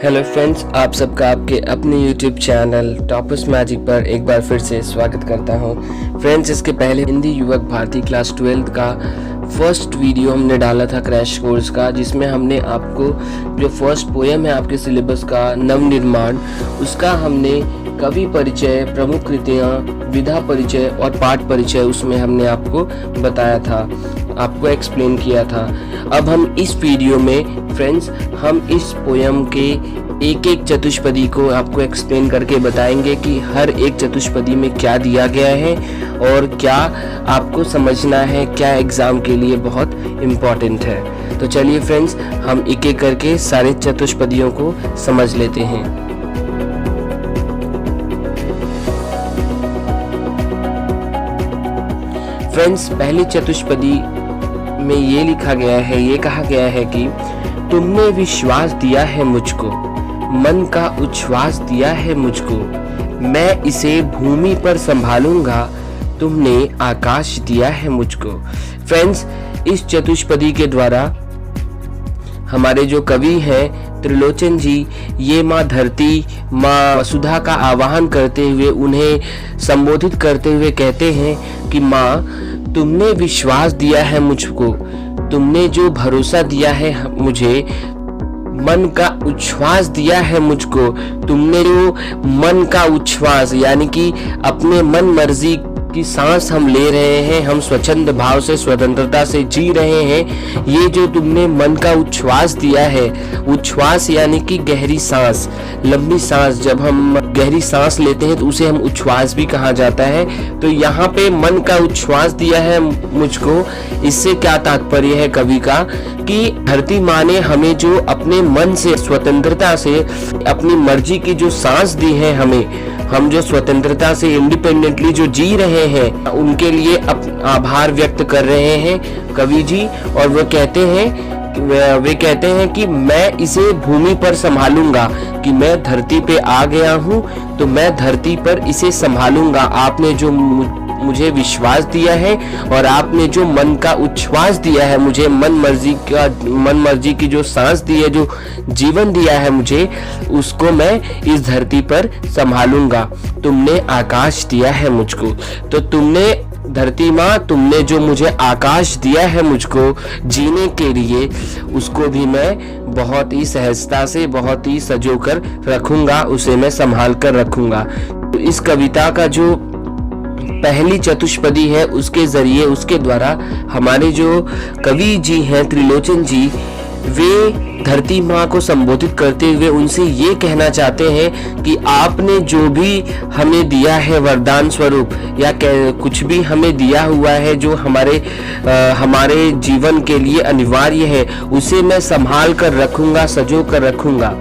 Hello friends, आप सबका आपके अपने यूट्यूब चैनल टॉपर्स मैजिक पर एक बार फिर से स्वागत करता हूं। फ्रेंड्स, इसके पहले हिंदी युवक भारती क्लास 12 का फर्स्ट वीडियो हमने डाला था क्रैश कोर्स का, जिसमें हमने आपको जो फर्स्ट पोएम है आपके सिलेबस का नवनिर्माण, उसका हमने कवि परिचय, प्रमुख कृतियाँ, विधा परिचय और पाठ परिचय उसमें हमने आपको बताया था, आपको एक्सप्लेन किया था। अब हम इस वीडियो में फ्रेंड्स हम इस पोयम के एक एक चतुष्पदी को आपको एक्सप्लेन करके बताएंगे कि हर एक चतुष्पदी में क्या दिया गया है और क्या आपको समझना है, क्या एग्ज़ाम के लिए बहुत इम्पॉर्टेंट है। तो चलिए फ्रेंड्स, हम एक एक करके सारे चतुष्पदियों को समझ लेते हैं। फ्रेंड्स, पहली चतुष्पदी में ये लिखा गया है, ये कहा गया है कि तुमने विश्वास दिया है मुझको, मन का उच्छ्वास दिया है मुझको, मैं इसे भूमि पर संभालूंगा, तुमने आकाश दिया है मुझको। फ्रेंड्स, इस चतुष्पदी के द्वारा हमारे जो कवि हैं त्रिलोचन जी, ये माँ धरती, माँ वसुधा का आवाहन करते हुए, उन्हें संबोधित करते हुए कहते हैं कि माँ, तुमने विश्वास दिया है मुझको, तुमने जो भरोसा दिया है मुझे, मन का उच्छ्वास दिया है मुझको, तुमने जो मन का उच्छ्वास यानी कि अपने मन मर्जी की सांस हम ले रहे हैं, हम स्वच्छंद भाव से, स्वतंत्रता से जी रहे हैं, ये जो तुमने मन का उच्छ्वास दिया है, उच्छ्वास यानी कि गहरी सांस, लंबी सांस, जब हम गहरी सांस लेते हैं तो उसे हम उच्छ्वास भी कहा जाता है। तो यहाँ पे मन का उच्छ्वास दिया है मुझको, इससे क्या तात्पर्य है कवि का कि धरती माँ ने हमें जो अपने मन से, स्वतंत्रता से, अपनी मर्जी की जो सांस दी है हमें, हम जो स्वतंत्रता से इंडिपेंडेंटली जो जी रहे हैं, उनके लिए आभार व्यक्त कर रहे हैं कवि जी। और वो कहते हैं कि मैं इसे भूमि पर संभालूंगा, कि मैं धरती पे आ गया हूँ तो मैं धरती पर इसे संभालूंगा। आपने जो मुझे विश्वास दिया है और आपने जो मन का उच्छ्वास दिया है मुझे, मन मर्जी की जो सांस दी है, जो जीवन दिया है मुझे, उसको मैं इस धरती पर संभालूंगा। तुमने आकाश दिया है मुझको, तो तुमने धरती माँ, तुमने जो मुझे आकाश दिया है मुझको जीने के लिए, उसको भी मैं बहुत ही सहजता से, बहुत ही सजोकर रखूंगा, उसे मैं संभाल कर रखूंगा। तो इस कविता का जो पहली चतुष्पदी है, उसके जरिए, उसके द्वारा हमारे जो कवि जी हैं त्रिलोचन जी, वे धरती माँ को संबोधित करते हुए उनसे ये कहना चाहते हैं कि आपने जो भी हमें दिया है वरदान स्वरूप, या कुछ भी हमें दिया हुआ है जो हमारे जीवन के लिए अनिवार्य है, उसे मैं संभाल कर रखूंगा, सजो कर रखूंगा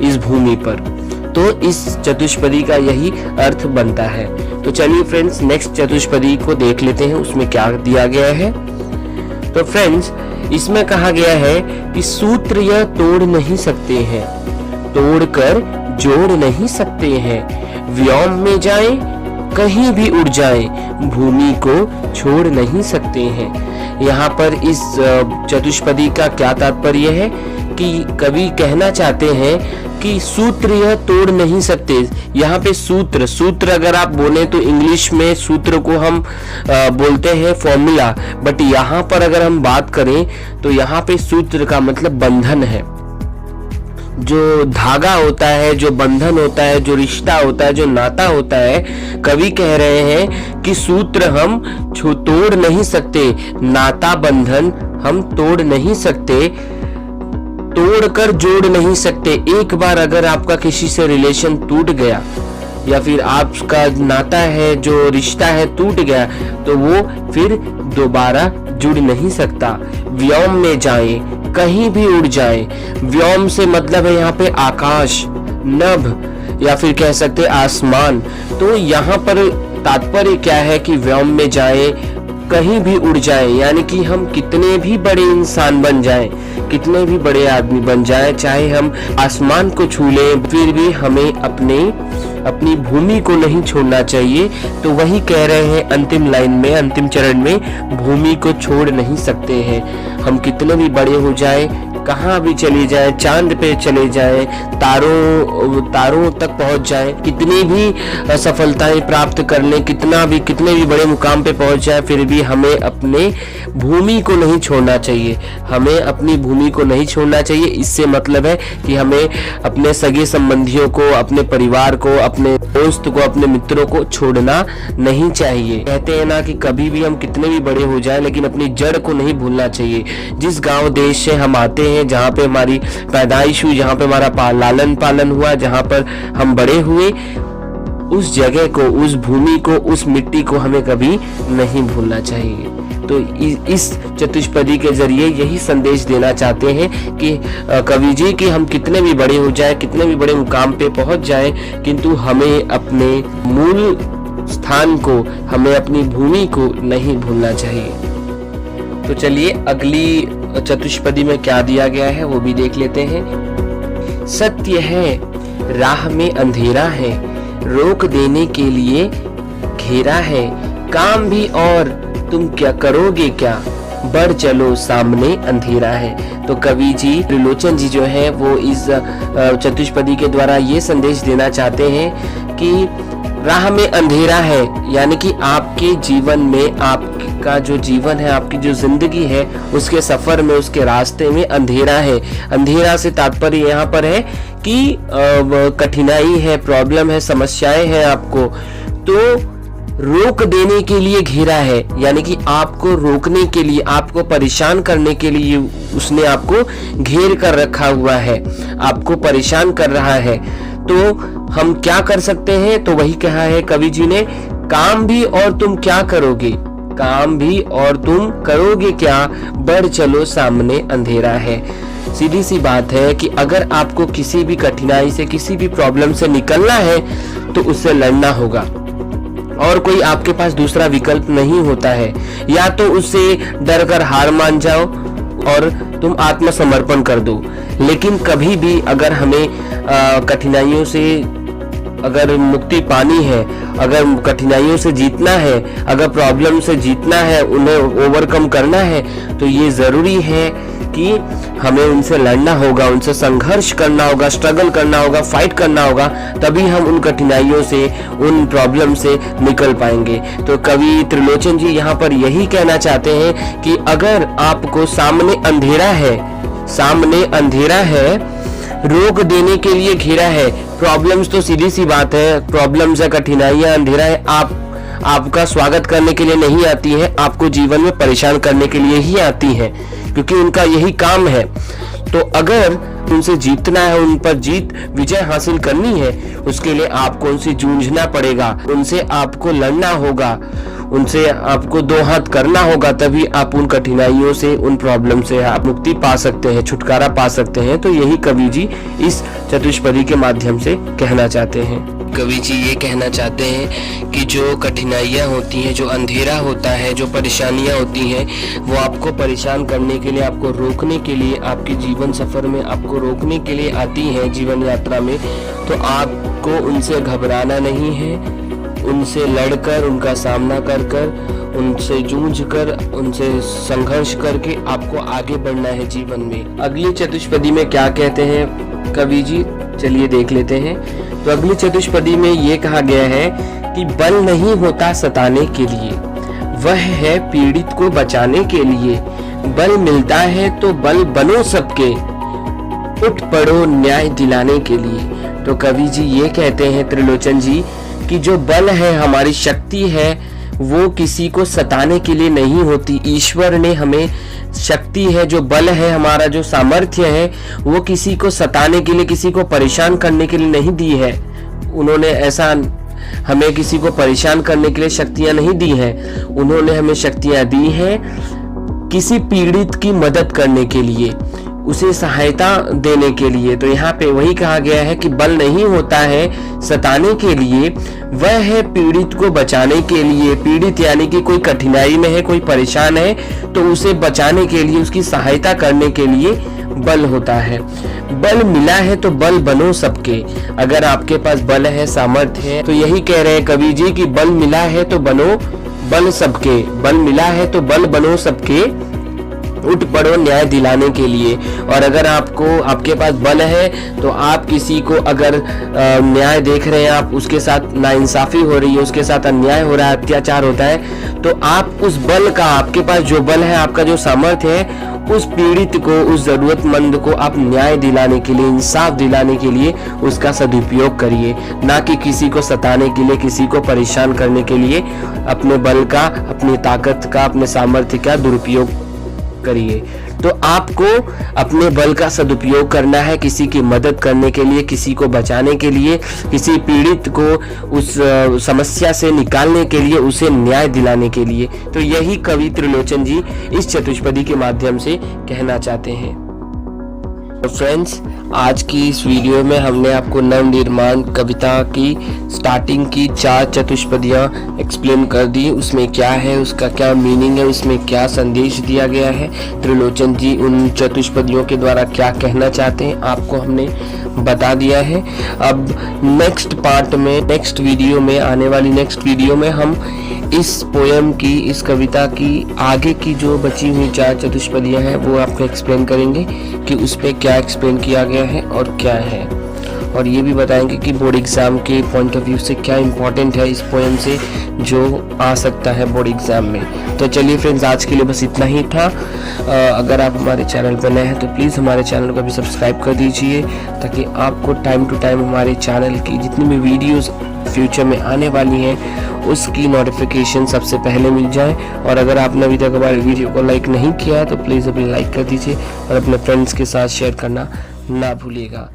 इस भूमि पर। तो इस चतुष्पदी का यही अर्थ बनता है। तो चलिए फ्रेंड्स, नेक्स्ट चतुष्पदी को देख लेते हैं, उसमें क्या दिया गया है। तो फ्रेंड्स, इसमें कहा गया है कि सूत्र यह तोड़ नहीं सकते हैं, तोड़कर जोड़ नहीं सकते हैं, व्योम में जाएं, कहीं भी उड़ जाएं, भूमि को छोड़ नहीं सकते हैं। यहाँ पर इस चतुष्पदी का क्या तात्पर्य है कि कवि कहना चाहते हैं कि सूत्र यह तोड़ नहीं सकते। यहाँ पे सूत्र अगर आप बोले तो इंग्लिश में सूत्र को हम बोलते हैं फॉर्मूला, बट यहाँ पर अगर हम बात करें तो यहाँ पे सूत्र का मतलब बंधन है। जो धागा होता है, जो बंधन होता है, जो रिश्ता होता है, जो नाता होता है, कवि कह रहे हैं कि सूत्र हम तोड़ नहीं सकते, नाता बंधन हम तोड़ नहीं सकते, तोड़कर जोड़ नहीं सकते। एक बार अगर आपका किसी से रिलेशन टूट गया या फिर आपका नाता है, जो रिश्ता है, टूट गया, तो वो फिर दोबारा जुड़ नहीं सकता। व्योम में जाए, कहीं भी उड़ जाए, व्योम से मतलब है यहाँ पे आकाश, नभ, या फिर कह सकते आसमान। तो यहाँ पर तात्पर्य क्या है कि व्योम में जाए, कहीं भी उड़ जाए, यानी कि हम कितने भी बड़े इंसान बन जाएं, कितने भी बड़े आदमी बन जाएं, चाहे हम आसमान को छू लें, फिर भी हमें अपनी भूमि को नहीं छोड़ना चाहिए। तो वही कह रहे हैं अंतिम लाइन में, अंतिम चरण में, भूमि को छोड़ नहीं सकते हैं। हम कितने भी बड़े हो जाए, कहाँ भी चले जाएं, चांद पे चले जाएं, तारों तक पहुंच जाएं, कितनी भी सफलताएं प्राप्त कर लें, कितने भी बड़े मुकाम पे पहुंच जाएं, फिर भी हमें अपने भूमि को नहीं छोड़ना चाहिए। हमें अपनी भूमि को नहीं छोड़ना चाहिए। इससे मतलब है कि हमें अपने सगे संबंधियों को, अपने परिवार को, अपने दोस्त को, अपने मित्रों को छोड़ना नहीं चाहिए। कहते हैं ना कि कभी भी हम कितने भी बड़े हो जाएं, लेकिन अपनी जड़ को नहीं भूलना चाहिए। जिस गांव देश से हम आते हैं, जहाँ पे हमारी पैदाइश हुई, जहाँ पे हमारा लालन पालन हुआ, जहाँ पर हम बड़े हुए, उस जगह को, उस भूमि को, उस मिट्टी को हमें कभी नहीं भूलना चाहिए। तो इस चतुष्पदी के जरिए यही संदेश देना चाहते हैं कि कवि जी कि हम कितने भी बड़े हो जाएं, कितने भी बड़े मुकाम पे पहुंच जाएं, किंतु हमें अपने मूल स्थान को, हमें अपनी भूमि को नहीं भूलना चाहिए। तो चलिए अगली चतुष्पदी में क्या दिया गया है वो भी देख लेते हैं। सत्य है राह में अंधेरा है, रोक देने के लिए घेरा है, काम भी और तुम क्या करोगे क्या, बढ़ चलो सामने अंधेरा है। तो कवि जी त्रिलोचन जी जो है वो इस चतुष्पदी के द्वारा ये संदेश देना चाहते हैं कि राह में अंधेरा है, यानी कि आपके जीवन में, आपका जो जीवन है, आपकी जो जिंदगी है, उसके सफर में, उसके रास्ते में अंधेरा है। अंधेरा से तात्पर्य यहाँ पर है कि कठिनाई है, प्रॉब्लम है, समस्याएं हैं आपको, तो रोक देने के लिए घेरा है, यानी कि आपको रोकने के लिए, आपको परेशान करने के लिए उसने आपको घेर कर रखा हुआ है, आपको परेशान कर रहा है। तो हम क्या कर सकते हैं? तो वही कहा है कवि जी ने, काम भी और तुम क्या करोगे, काम भी और तुम करोगे क्या, बढ़ चलो सामने अंधेरा है। सीधी सी बात है कि अगर आपको किसी भी कठिनाई से, किसी भी प्रॉब्लम से निकलना है तो उससे लड़ना होगा, और कोई आपके पास दूसरा विकल्प नहीं होता है। या तो उससे डर कर हार मान जाओ और तुम आत्मसमर्पण कर दो, लेकिन कभी भी अगर हमें कठिनाइयों से अगर मुक्ति पानी है, अगर कठिनाइयों से जीतना है, अगर प्रॉब्लम से जीतना है, उन्हें ओवरकम करना है, तो ये जरूरी है कि हमें उनसे लड़ना होगा, उनसे संघर्ष करना होगा, स्ट्रगल करना होगा, फाइट करना होगा, तभी हम उन कठिनाइयों से, उन प्रॉब्लम से निकल पाएंगे। तो कवि त्रिलोचन जी यहाँ पर यही कहना चाहते हैं कि अगर आपको सामने अंधेरा है, रोक देने के लिए घेरा है। प्रॉब्लम्स तो सीधी सी बात है, प्रॉब्लम्स है, कठिनाइयां, अंधेरा है, आपका स्वागत करने के लिए नहीं आती है, आपको जीवन में परेशान करने के लिए ही आती है, क्योंकि उनका यही काम है। तो अगर उनसे जीतना है, उन पर विजय हासिल करनी है, उसके लिए आपको उनसे जूझना पड़ेगा, उनसे आपको लड़ना होगा, उनसे आपको दो हाथ करना होगा, तभी आप उन कठिनाइयों से, उन प्रॉब्लम से आप मुक्ति पा सकते हैं, छुटकारा पा सकते हैं। तो यही कवि जी इस चतुष्पदी के माध्यम से कहना चाहते हैं। कवि जी ये कहना चाहते हैं कि जो कठिनाइयाँ होती हैं, जो अंधेरा होता है, जो परेशानियाँ होती हैं, वो आपको परेशान करने के लिए, आपको रोकने के लिए, आपके जीवन सफर में आपको रोकने के लिए आती हैं जीवन यात्रा में। तो आपको उनसे घबराना नहीं है, उनसे लड़कर, उनका सामना कर उनसे जूझ कर, उनसे संघर्ष करके आपको आगे बढ़ना है जीवन में। अगली चतुष्पदी में क्या कहते हैं कवि जी, चलिए देख लेते हैं। तो अगली चतुष्पदी में ये कहा गया है कि बल नहीं होता सताने के लिए, वह है पीड़ित को बचाने के लिए, बल मिलता है तो बल बनो सबके, उठ पड़ो न्याय दिलाने के लिए। तो कवि जी ये कहते हैं त्रिलोचन जी कि जो बल है, हमारी शक्ति है, वो किसी को सताने के लिए नहीं होती। ईश्वर ने हमें शक्ति है, जो बल है, हमारा जो सामर्थ्य है, वो किसी को सताने के लिए, किसी को परेशान करने के लिए नहीं दी है। उन्होंने ऐसा हमें किसी को परेशान करने के लिए शक्तियां नहीं दी हैं। उन्होंने हमें शक्तियां दी हैं किसी पीड़ित की मदद करने के लिए, उसे सहायता देने के लिए। तो यहाँ पे वही कहा गया है कि बल नहीं होता है सताने के लिए, वह है पीड़ित को बचाने के लिए। पीड़ित यानी कि कोई कठिनाई में है, कोई परेशान है, तो उसे बचाने के लिए, उसकी सहायता करने के लिए बल होता है। बल मिला है तो बल बनो सबके। अगर आपके पास बल है, सामर्थ्य है, तो यही कह रहे हैं कवि जी कि बल मिला है तो बनो बल सबके, बल मिला है तो बल बनो सबके, उठ पड़ो न्याय दिलाने के लिए। और अगर आपके पास बल है तो आप किसी को अगर न्याय देख रहे हैं, आप उसके साथ नाइंसाफी हो रही है, उसके साथ अन्याय हो रहा है, अत्याचार होता है, तो आप उस बल का, आपके पास जो बल है, आपका जो सामर्थ्य है, उस पीड़ित को, उस जरूरतमंद को आप न्याय दिलाने के लिए, इंसाफ दिलाने के लिए उसका सदुपयोग करिए, ना कि किसी को सताने के लिए, किसी को परेशान करने के लिए अपने बल का, अपनी ताकत का, अपने सामर्थ्य का दुरुपयोग करिए। तो आपको अपने बल का सदुपयोग करना है किसी की मदद करने के लिए, किसी को बचाने के लिए, किसी पीड़ित को उस समस्या से निकालने के लिए, उसे न्याय दिलाने के लिए। तो यही कवि त्रिलोचन जी इस चतुष्पदी के माध्यम से कहना चाहते हैं। तो फ्रेंड्स, आज की इस वीडियो में हमने आपको नवनिर्माण कविता की स्टार्टिंग की 4 चतुष्पदियाँ एक्सप्लेन कर दी। उसमें क्या है, उसका क्या मीनिंग है, उसमें क्या संदेश दिया गया है, त्रिलोचन जी उन चतुष्पदियों के द्वारा क्या कहना चाहते हैं, आपको हमने बता दिया है। अब नेक्स्ट पार्ट में, नेक्स्ट वीडियो में, आने वाली नेक्स्ट वीडियो में हम इस पोयम की, इस कविता की आगे की जो बची हुई 4 चतुष्पदियाँ हैं वो आपको एक्सप्लेन करेंगे कि उस पर क्या एक्सप्लेन किया गया है और क्या है, और ये भी बताएंगे कि बोर्ड एग्ज़ाम के पॉइंट ऑफ व्यू से क्या इंपॉर्टेंट है इस पोयम से जो आ सकता है बोर्ड एग्ज़ाम में। तो चलिए फ्रेंड्स, आज के लिए बस इतना ही था। अगर आप हमारे चैनल पर नए हैं तो प्लीज़ हमारे चैनल को भी सब्सक्राइब कर दीजिए, ताकि आपको टाइम टू टाइम हमारे चैनल की जितनी भी वीडियोज़ फ्यूचर में आने वाली हैं उसकी नोटिफिकेशन सबसे पहले मिल जाए। और अगर आपने अभी तक हमारे वीडियो को लाइक नहीं किया है तो प्लीज़ अभी लाइक कर दीजिए और अपने फ्रेंड्स के साथ शेयर करना ना भूलिएगा।